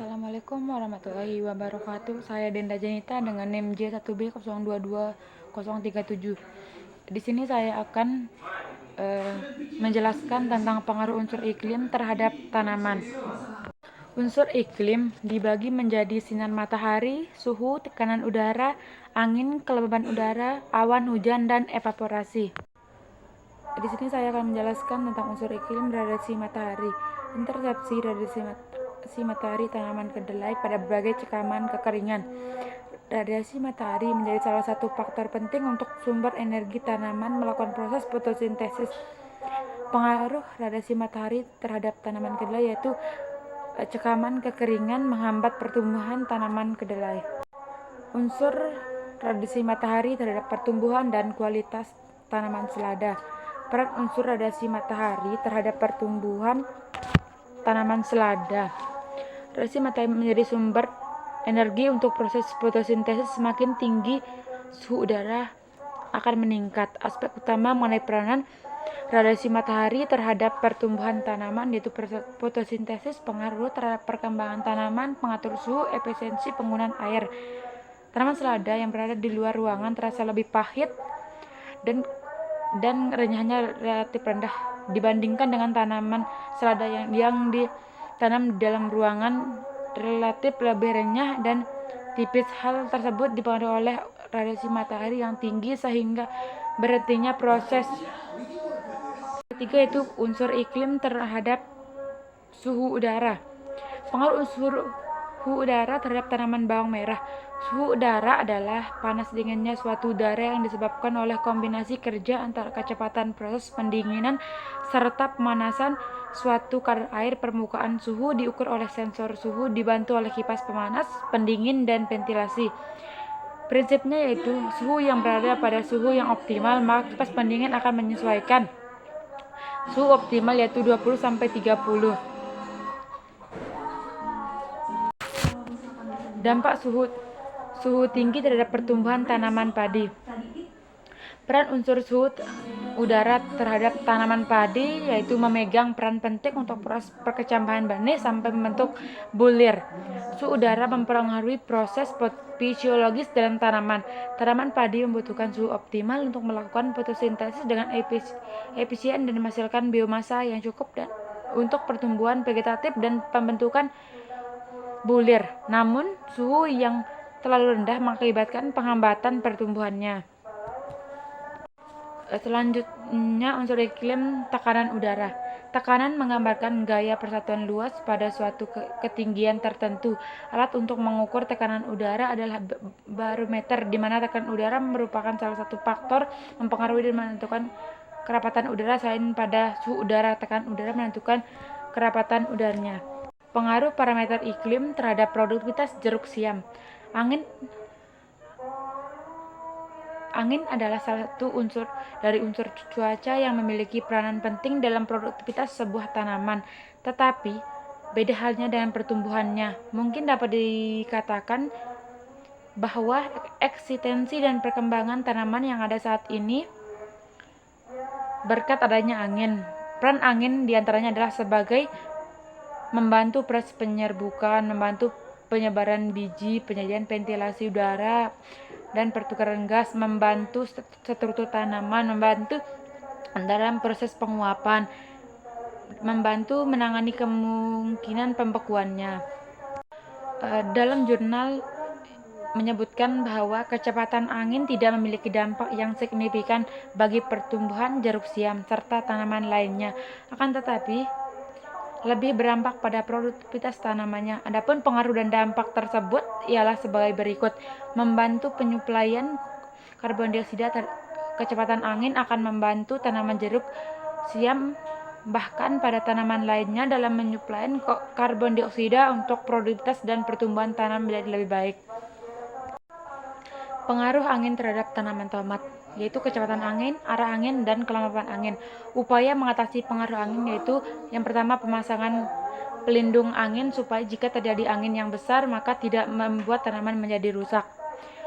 Assalamualaikum warahmatullahi wabarakatuh. Saya Denda Janita dengan NIM J1B022037. Di sini saya akan menjelaskan tentang pengaruh unsur iklim terhadap tanaman. Unsur iklim dibagi menjadi sinar matahari, suhu, tekanan udara, angin, kelembaban udara, awan hujan, dan evaporasi. Di sini saya akan menjelaskan tentang unsur iklim radiasi matahari. Intersepsi radiasi matahari tanaman kedelai pada berbagai cekaman kekeringan. Radiasi matahari menjadi salah satu faktor penting untuk sumber energi tanaman melakukan proses fotosintesis. Pengaruh radiasi matahari terhadap tanaman kedelai yaitu cekaman kekeringan menghambat pertumbuhan tanaman kedelai. Unsur radiasi matahari terhadap pertumbuhan dan kualitas tanaman selada. Peran unsur radiasi matahari terhadap pertumbuhan tanaman selada. Radiasi matahari menjadi sumber energi untuk proses fotosintesis. Semakin tinggi suhu udara akan meningkat. Aspek utama mengenai peranan radiasi matahari terhadap pertumbuhan tanaman yaitu fotosintesis, pengaruh terhadap perkembangan tanaman, pengatur suhu, efisiensi penggunaan air. Tanaman selada yang berada di luar ruangan terasa lebih pahit dan renyahnya relatif rendah dibandingkan dengan tanaman selada yang ditanam di dalam ruangan relatif lebih renyah dan tipis. Hal tersebut dipengaruhi oleh radiasi matahari yang tinggi sehingga berhentinya proses. Ketiga yaitu unsur iklim terhadap suhu udara. Pengaruh unsur suhu udara terhadap tanaman bawang merah. Suhu udara adalah panas dinginnya suatu udara yang disebabkan oleh kombinasi kerja antara kecepatan proses pendinginan serta pemanasan suatu kadar air. Permukaan suhu diukur oleh sensor suhu dibantu oleh kipas pemanas, pendingin, dan ventilasi. Prinsipnya yaitu suhu yang berada pada suhu yang optimal, maka kipas pendingin akan menyesuaikan suhu optimal yaitu 20-30. Dampak suhu tinggi terhadap pertumbuhan tanaman padi. Peran unsur suhu udara terhadap tanaman padi yaitu memegang peran penting untuk proses perkecambahan benih sampai membentuk bulir. Suhu udara mempengaruhi proses fisiologis dalam tanaman. Tanaman padi membutuhkan suhu optimal untuk melakukan fotosintesis dengan efisien dan menghasilkan biomasa yang cukup untuk pertumbuhan vegetatif dan pembentukan bulir. Namun, suhu yang terlalu rendah mengakibatkan penghambatan pertumbuhannya. Selanjutnya, unsur iklim tekanan udara. Tekanan menggambarkan gaya persatuan luas pada suatu ketinggian tertentu. Alat untuk mengukur tekanan udara adalah barometer, di mana tekanan udara merupakan salah satu faktor mempengaruhi dan menentukan kerapatan udara. Selain pada suhu udara, tekanan udara menentukan kerapatan udaranya. Pengaruh parameter iklim terhadap produktivitas jeruk siam. Angin adalah salah satu unsur dari unsur cuaca yang memiliki peranan penting dalam produktivitas sebuah tanaman. Tetapi, beda halnya dengan pertumbuhannya. Mungkin dapat dikatakan bahwa eksistensi dan perkembangan tanaman yang ada saat ini berkat adanya angin. Peran angin diantaranya adalah sebagai membantu proses penyerbukan, membantu penyebaran biji, penyajian ventilasi udara, dan pertukaran gas, membantu struktur tanaman, membantu dalam proses penguapan, membantu menangani kemungkinan pembekuannya. Dalam jurnal menyebutkan bahwa kecepatan angin tidak memiliki dampak yang signifikan bagi pertumbuhan jeruk siam serta tanaman lainnya. Akan tetapi, lebih berdampak pada produktivitas tanamannya. Adapun pengaruh dan dampak tersebut ialah sebagai berikut. Membantu penyuplaian karbon dioksida. Kecepatan angin akan membantu tanaman jeruk siam bahkan pada tanaman lainnya dalam menyuplai karbon dioksida untuk produktivitas dan pertumbuhan tanaman menjadi lebih baik. Pengaruh angin terhadap tanaman tomat yaitu kecepatan angin, arah angin, dan kelembapan angin. Upaya mengatasi pengaruh angin yaitu yang pertama pemasangan pelindung angin supaya jika terjadi angin yang besar maka tidak membuat tanaman menjadi rusak.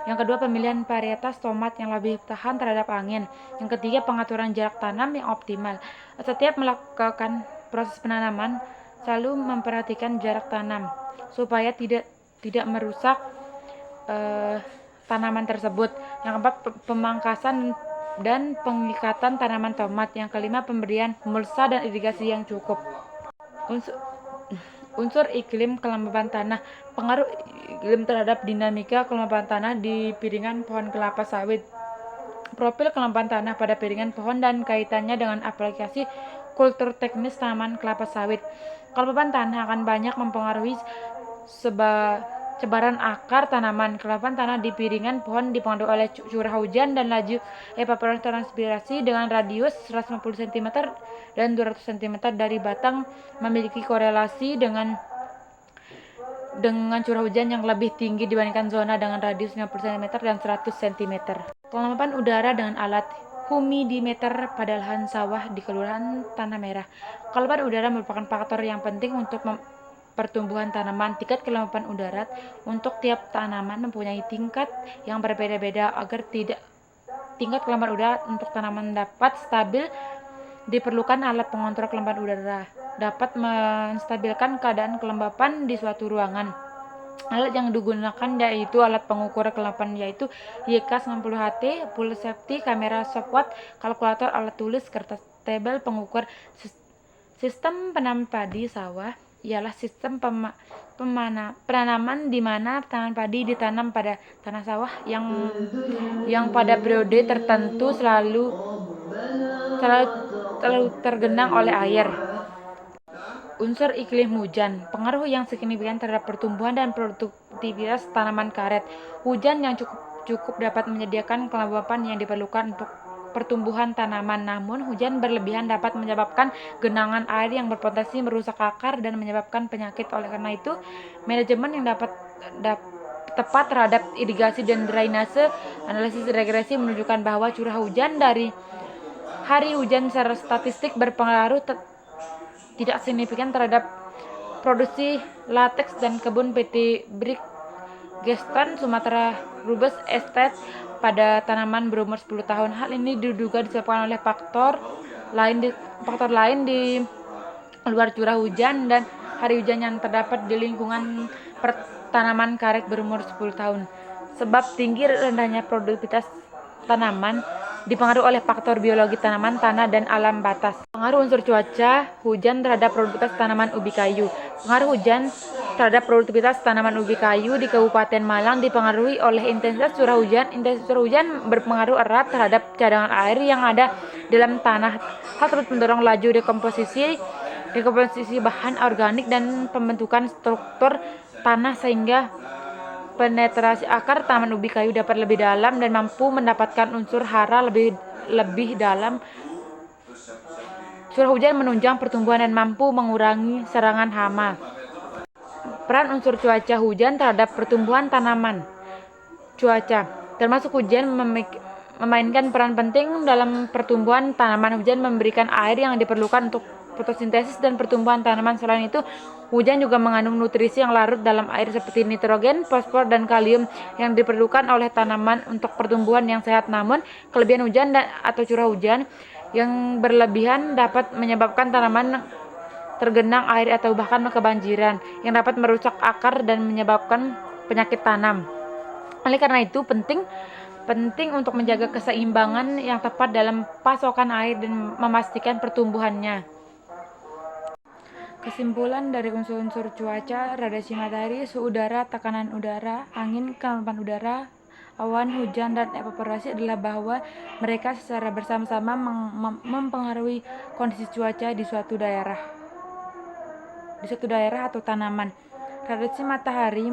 Yang kedua, pemilihan varietas tomat yang lebih tahan terhadap angin. Yang ketiga, pengaturan jarak tanam yang optimal. Setiap melakukan proses penanaman, Selalu memperhatikan jarak tanam supaya tidak merusak tanaman tersebut. Yang keempat, pemangkasan dan pengikatan tanaman tomat. Yang kelima, pemberian mulsa dan irigasi yang cukup. Unsur iklim kelembaban tanah. Pengaruh iklim terhadap dinamika kelembaban tanah di piringan pohon kelapa sawit. Profil kelembaban tanah pada piringan pohon dan kaitannya dengan aplikasi kultur teknis tanaman kelapa sawit. Kelembaban tanah akan banyak mempengaruhi sebaran akar tanaman. Kelembaban tanah di piringan pohon dipengaruhi oleh curah hujan dan laju evaporasi transpirasi dengan radius 150 cm dan 200 cm dari batang memiliki korelasi dengan curah hujan yang lebih tinggi dibandingkan zona dengan radius 50 cm dan 100 cm. Kelembapan udara dengan alat humidimeter pada lahan sawah di Kelurahan Tanah Merah. Kelembapan udara merupakan faktor yang penting untuk pertumbuhan tanaman. Tingkat kelembapan udara untuk tiap tanaman mempunyai tingkat yang berbeda-beda. Agar tingkat kelembapan udara untuk tanaman dapat stabil, diperlukan alat pengontrol kelembapan udara dapat menstabilkan keadaan kelembapan di suatu ruangan. Alat yang digunakan yaitu alat pengukur kelembapan yaitu YK 90HT, pulse safety, kamera stopwatch, kalkulator, alat tulis, kertas tebel pengukur. Sistem penanaman padi sawah ialah sistem penanaman di mana tanaman padi ditanam pada tanah sawah yang pada periode tertentu selalu tergenang oleh air. Unsur iklim hujan. Pengaruh yang signifikan terhadap pertumbuhan dan produktivitas tanaman karet. Hujan yang cukup dapat menyediakan kelembapan yang diperlukan untuk pertumbuhan tanaman. Namun, hujan berlebihan dapat menyebabkan genangan air yang berpotensi merusak akar dan menyebabkan penyakit. Oleh karena itu, manajemen yang tepat terhadap irigasi dan drainase. Analisis regresi menunjukkan bahwa curah hujan dari hari hujan secara statistik berpengaruh tidak signifikan terhadap produksi lateks dan kebun PT Bridgestone Sumatera Rubus Estate pada tanaman berumur 10 tahun. Hal ini diduga disebabkan oleh faktor lain di luar curah hujan dan hari hujan yang terdapat di lingkungan tanaman karet berumur 10 tahun. Sebab tinggi rendahnya produktivitas tanaman dipengaruhi oleh faktor biologi tanaman, tanah, dan alam batas. Pengaruh unsur cuaca hujan terhadap produktivitas tanaman ubi kayu. Pengaruh hujan terhadap produktivitas tanaman ubi kayu di Kabupaten Malang dipengaruhi oleh intensitas curah hujan. Intensitas curah hujan berpengaruh erat terhadap cadangan air yang ada dalam tanah. Hal tersebut mendorong laju dekomposisi bahan organik dan pembentukan struktur tanah sehingga penetrasi akar tanaman ubi kayu dapat lebih dalam dan mampu mendapatkan unsur hara lebih dalam. Curah hujan menunjang pertumbuhan dan mampu mengurangi serangan hama. Peran unsur cuaca hujan terhadap pertumbuhan tanaman. Cuaca, termasuk hujan, memainkan peran penting dalam pertumbuhan tanaman. Hujan memberikan air yang diperlukan untuk fotosintesis dan pertumbuhan tanaman. Selain itu, hujan juga mengandung nutrisi yang larut dalam air seperti nitrogen, fosfor, dan kalium yang diperlukan oleh tanaman untuk pertumbuhan yang sehat. Namun, kelebihan hujan atau curah hujan yang berlebihan dapat menyebabkan tanaman tergenang air atau bahkan kebanjiran yang dapat merusak akar dan menyebabkan penyakit tanam. Oleh karena itu, penting untuk menjaga keseimbangan yang tepat dalam pasokan air dan memastikan pertumbuhannya. Kesimpulan dari unsur-unsur cuaca, radiasi matahari, suhu udara, tekanan udara, angin, kelembapan udara, awan, hujan, dan evaporasi adalah bahwa mereka secara bersama-sama mempengaruhi kondisi cuaca di suatu daerah atau tanaman. Radiasi matahari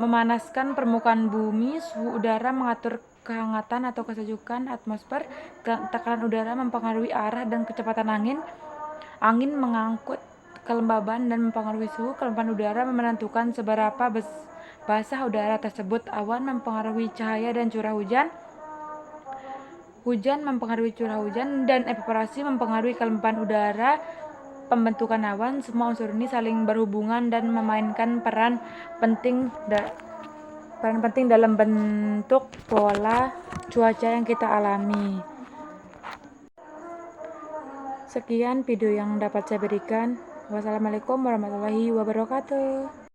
memanaskan permukaan bumi, suhu udara mengatur kehangatan atau kesejukan atmosfer, tekanan udara mempengaruhi arah dan kecepatan angin mengangkut kelembaban dan mempengaruhi suhu. Kelembapan udara menentukan seberapa basah udara tersebut. Awan mempengaruhi cahaya dan curah hujan. Hujan mempengaruhi curah hujan dan evaporasi mempengaruhi kelembapan udara. Pembentukan awan, semua unsur ini saling berhubungan dan memainkan peran penting dalam bentuk pola cuaca yang kita alami. Sekian video yang dapat saya berikan. Wassalamualaikum warahmatullahi wabarakatuh.